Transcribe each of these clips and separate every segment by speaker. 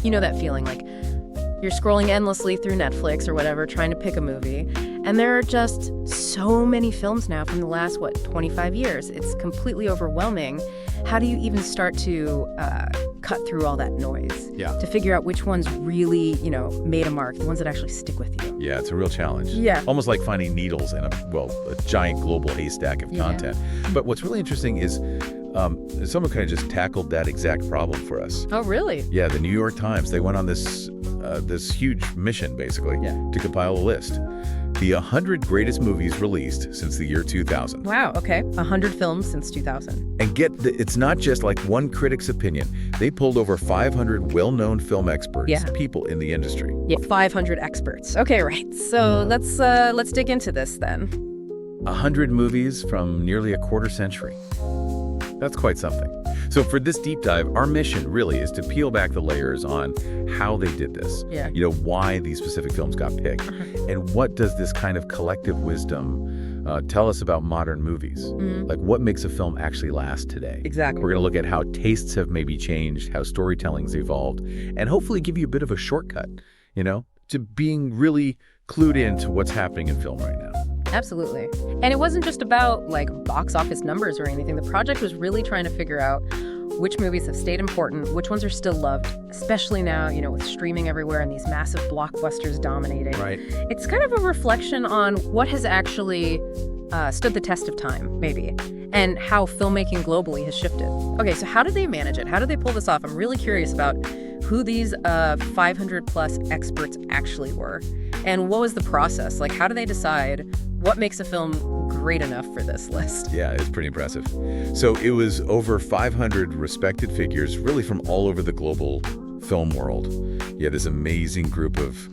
Speaker 1: You know that feeling, like you're scrolling endlessly through Netflix or whatever, trying to pick a movie, and there are just so many films now from the last, 25 years. It's completely overwhelming. How do you even start to cut through all that noise?
Speaker 2: Yeah.
Speaker 1: To figure out which ones really, made a mark, the ones that actually stick with you?
Speaker 2: Yeah, it's a real challenge.
Speaker 1: Yeah.
Speaker 2: Almost like finding needles in a giant global haystack of content. But what's really interesting is someone kind of just tackled that exact problem for us.
Speaker 1: Oh, really?
Speaker 2: Yeah, the New York Times, they went on this huge mission, basically, to compile a list. The 100 greatest movies released since the year 2000.
Speaker 1: Wow, okay. 100 films since 2000.
Speaker 2: And it's not just like one critic's opinion. They pulled over 500 well-known film experts, people in the industry.
Speaker 1: Yeah, 500 experts. Okay, right. So let's dig into this then.
Speaker 2: 100 movies from nearly a quarter century. That's quite something. So for this deep dive, our mission really is to peel back the layers on how they did this.
Speaker 1: Yeah.
Speaker 2: Why these specific films got picked. And what does this kind of collective wisdom tell us about modern movies? Like, what makes a film actually last today?
Speaker 1: Exactly.
Speaker 2: We're going to look at how tastes have maybe changed, how storytelling's evolved, and hopefully give you a bit of a shortcut, to being really clued into what's happening in film right now.
Speaker 1: Absolutely. And it wasn't just about, box office numbers or anything. The project was really trying to figure out which movies have stayed important, which ones are still loved, especially now, with streaming everywhere and these massive blockbusters dominating.
Speaker 2: Right.
Speaker 1: It's kind of a reflection on what has actually stood the test of time, maybe, and how filmmaking globally has shifted. Okay, so how did they manage it? How did they pull this off? I'm really curious about who these 500-plus experts actually were, and what was the process? How do they decide what makes a film great enough for this list?
Speaker 2: Yeah, it's pretty impressive. So it was over 500 respected figures, really from all over the global film world. Yeah, this amazing group of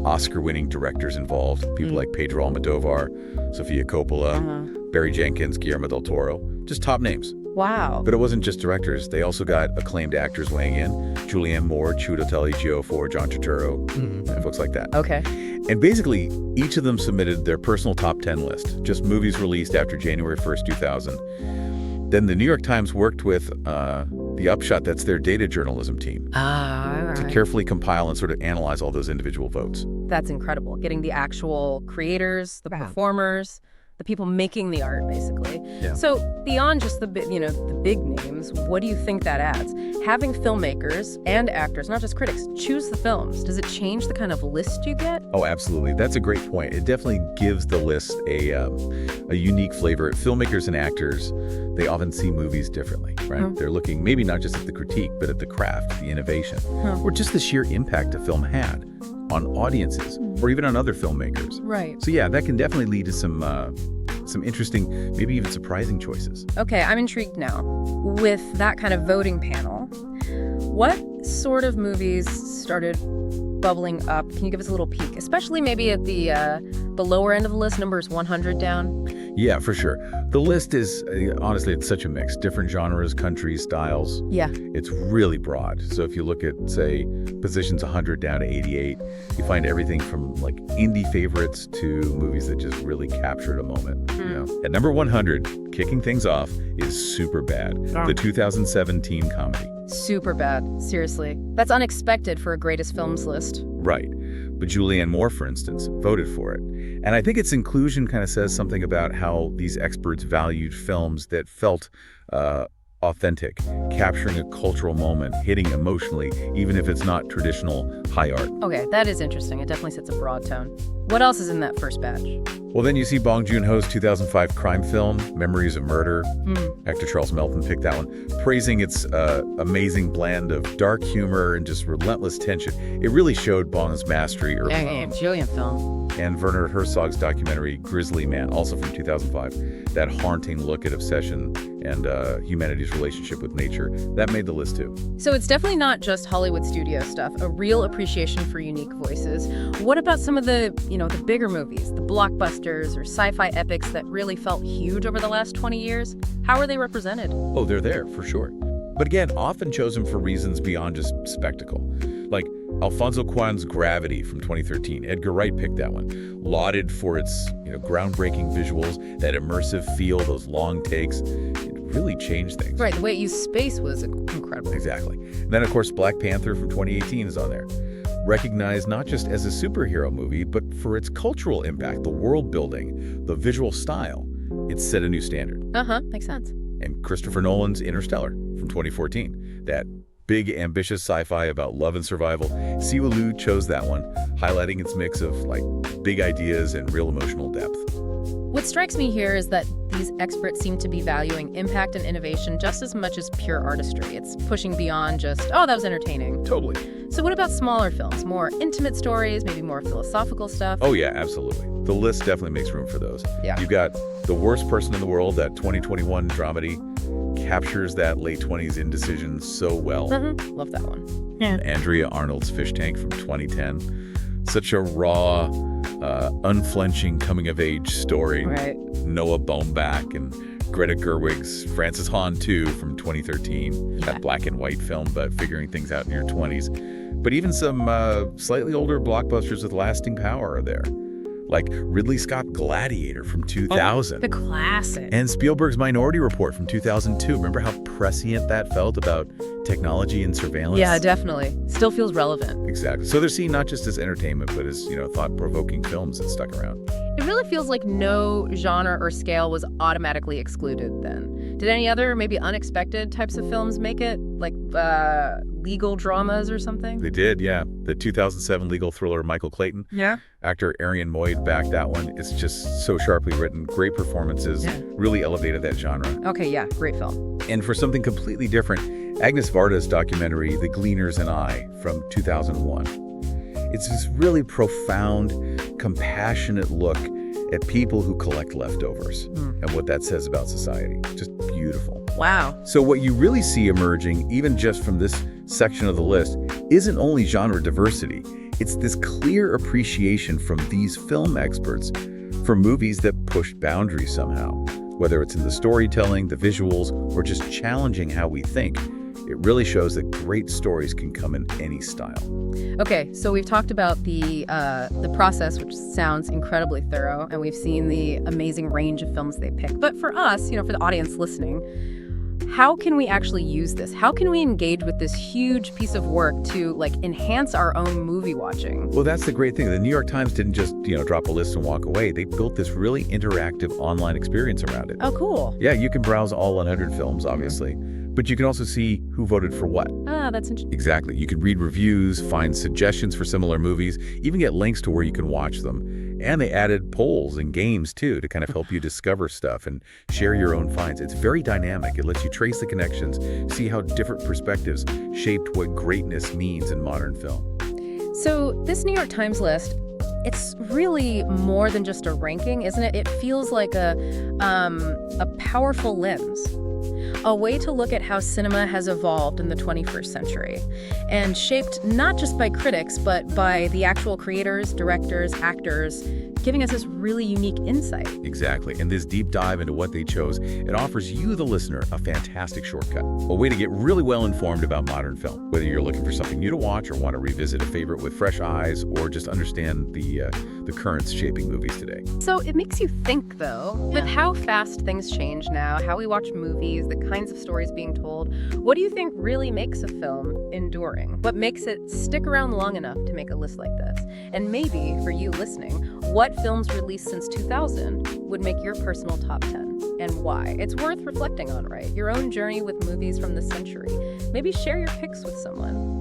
Speaker 2: Oscar-winning directors involved, people like Pedro Almodovar, Sofia Coppola, Barry Jenkins, Guillermo del Toro, just top names.
Speaker 1: Wow.
Speaker 2: But it wasn't just directors. They also got acclaimed actors weighing in. Julianne Moore, Chiwetel Ejiofor, John Turturro, and folks like that.
Speaker 1: Okay.
Speaker 2: And basically, each of them submitted their personal top 10 list, just movies released after January 1st, 2000. Then the New York Times worked with the Upshot, that's their data journalism team, to carefully compile and sort of analyze all those individual votes.
Speaker 1: That's incredible. Getting the actual creators, the performers, the people making the art, basically.
Speaker 2: Yeah.
Speaker 1: So beyond just the big names, what do you think that adds? Having filmmakers and actors, not just critics, choose the films, does it change the kind of list you get?
Speaker 2: Oh, absolutely. That's a great point. It definitely gives the list a unique flavor. Filmmakers and actors, they often see movies differently, right? They're looking maybe not just at the critique, but at the craft, the innovation, or just the sheer impact a film had on audiences or even on other filmmakers.
Speaker 1: Right.
Speaker 2: So yeah, that can definitely lead to some interesting, maybe even surprising choices.
Speaker 1: Okay, I'm intrigued now. With that kind of voting panel, what sort of movies started bubbling up? Can you give us a little peek, especially maybe at the lower end of the list, numbers 100 down?
Speaker 2: Yeah, for sure. The list is, honestly, it's such a mix. Different genres, countries, styles.
Speaker 1: Yeah.
Speaker 2: It's really broad. So if you look at, say, positions 100 down to 88, you find everything from, indie favorites to movies that just really captured a moment. At number 100, kicking things off, is Superbad, the 2017 comedy.
Speaker 1: Superbad, seriously. That's unexpected for a greatest films list.
Speaker 2: Right. But Julianne Moore, for instance, voted for it. And I think its inclusion kind of says something about how these experts valued films that felt authentic, capturing a cultural moment, hitting emotionally, even if it's not traditional high art.
Speaker 1: Okay, that is interesting. It definitely sets a broad tone. What else is in that first batch?
Speaker 2: Well, then you see Bong Joon-ho's 2005 crime film, Memories of Murder. Actor Charles Melton picked that one, praising its amazing blend of dark humor and just relentless tension. It really showed Bong's mastery early on.
Speaker 1: Julian film.
Speaker 2: And Werner Herzog's documentary, Grizzly Man, also from 2005, that haunting look at obsession and humanity's relationship with nature, that made the list too.
Speaker 1: So it's definitely not just Hollywood studio stuff, a real appreciation for unique voices. What about some of the bigger movies, the blockbusters or sci-fi epics that really felt huge over the last 20 years? How are they represented?
Speaker 2: Oh, they're there, for sure. But again, often chosen for reasons beyond just spectacle. Like Alfonso Cuarón's Gravity from 2013. Edgar Wright picked that one. Lauded for its groundbreaking visuals, that immersive feel, those long takes. It really changed things.
Speaker 1: Right, the way it used space was incredible.
Speaker 2: Exactly. And then, of course, Black Panther from 2018 is on there. Recognized not just as a superhero movie, but for its cultural impact, the world building, the visual style. It set a new standard.
Speaker 1: Makes sense.
Speaker 2: And Christopher Nolan's Interstellar from 2014. That big, ambitious sci-fi about love and survival. Siwa Liu chose that one, highlighting its mix of big ideas and real emotional depth.
Speaker 1: What strikes me here is that these experts seem to be valuing impact and innovation just as much as pure artistry. It's pushing beyond just, oh, that was entertaining.
Speaker 2: Totally.
Speaker 1: So what about smaller films? More intimate stories, maybe more philosophical stuff?
Speaker 2: Oh, yeah, absolutely. The list definitely makes room for those.
Speaker 1: Yeah.
Speaker 2: You've got The Worst Person in the World, that 2021 dramedy, captures that late 20s indecision so well.
Speaker 1: Love that one. Yeah.
Speaker 2: Andrea Arnold's Fish Tank from 2010. Such a raw, unflinching coming-of-age story.
Speaker 1: Right.
Speaker 2: Noah Baumbach and Greta Gerwig's Frances Ha 2 from 2013.
Speaker 1: Yeah.
Speaker 2: That black and white film, but figuring things out in your 20s. But even some slightly older blockbusters with lasting power are there. Like Ridley Scott Gladiator from 2000.
Speaker 1: The classic.
Speaker 2: And Spielberg's Minority Report from 2002. Remember how prescient that felt about technology and surveillance?
Speaker 1: Yeah, definitely. Still feels relevant.
Speaker 2: Exactly. So they're seen not just as entertainment, but as, thought-provoking films that stuck around.
Speaker 1: It really feels like no genre or scale was automatically excluded then. Did any other, maybe unexpected types of films make it? Like legal dramas or something?
Speaker 2: They did, yeah. The 2007 legal thriller Michael Clayton.
Speaker 1: Yeah.
Speaker 2: Actor Arian Moyd backed that one. It's just so sharply written. Great performances.
Speaker 1: Yeah.
Speaker 2: Really elevated that genre.
Speaker 1: Okay, yeah. Great film.
Speaker 2: And for something completely different, Agnes Varda's documentary, The Gleaners and I, from 2001. It's this really profound, compassionate look at people who collect leftovers and what that says about society. Just beautiful.
Speaker 1: Wow.
Speaker 2: So what you really see emerging, even just from this section of the list, isn't only genre diversity. It's this clear appreciation from these film experts for movies that push boundaries somehow. Whether it's in the storytelling, the visuals, or just challenging how we think, it really shows that great stories can come in any style.
Speaker 1: Okay, so we've talked about the process, which sounds incredibly thorough, and we've seen the amazing range of films they pick. But for us, for the audience listening, how can we actually use this? How can we engage with this huge piece of work to enhance our own movie watching?
Speaker 2: Well, that's the great thing. The New York Times didn't just, drop a list and walk away. They built this really interactive online experience around it.
Speaker 1: Oh, cool.
Speaker 2: Yeah, you can browse all 100 films, obviously. But you can also see who voted for what.
Speaker 1: Ah, that's interesting.
Speaker 2: Exactly. You can read reviews, find suggestions for similar movies, even get links to where you can watch them. And they added polls and games, too, to kind of help you discover stuff and share your own finds. It's very dynamic. It lets you trace the connections, see how different perspectives shaped what greatness means in modern film.
Speaker 1: So this New York Times list, it's really more than just a ranking, isn't it? It feels like a powerful lens. A way to look at how cinema has evolved in the 21st century and shaped not just by critics, but by the actual creators, directors, actors, giving us this really unique insight.
Speaker 2: Exactly. And this deep dive into what they chose, it offers you, the listener, a fantastic shortcut, a way to get really well informed about modern film, whether you're looking for something new to watch or want to revisit a favorite with fresh eyes or just understand the currents shaping movies today.
Speaker 1: So it makes you think, though, with how fast things change now, how we watch movies, the kinds of stories being told. What do you think really makes a film enduring? What makes it stick around long enough to make a list like this? And maybe, for you listening, what films released since 2000 would make your personal top 10 and why? It's worth reflecting on, right? Your own journey with movies from the century. Maybe share your picks with someone.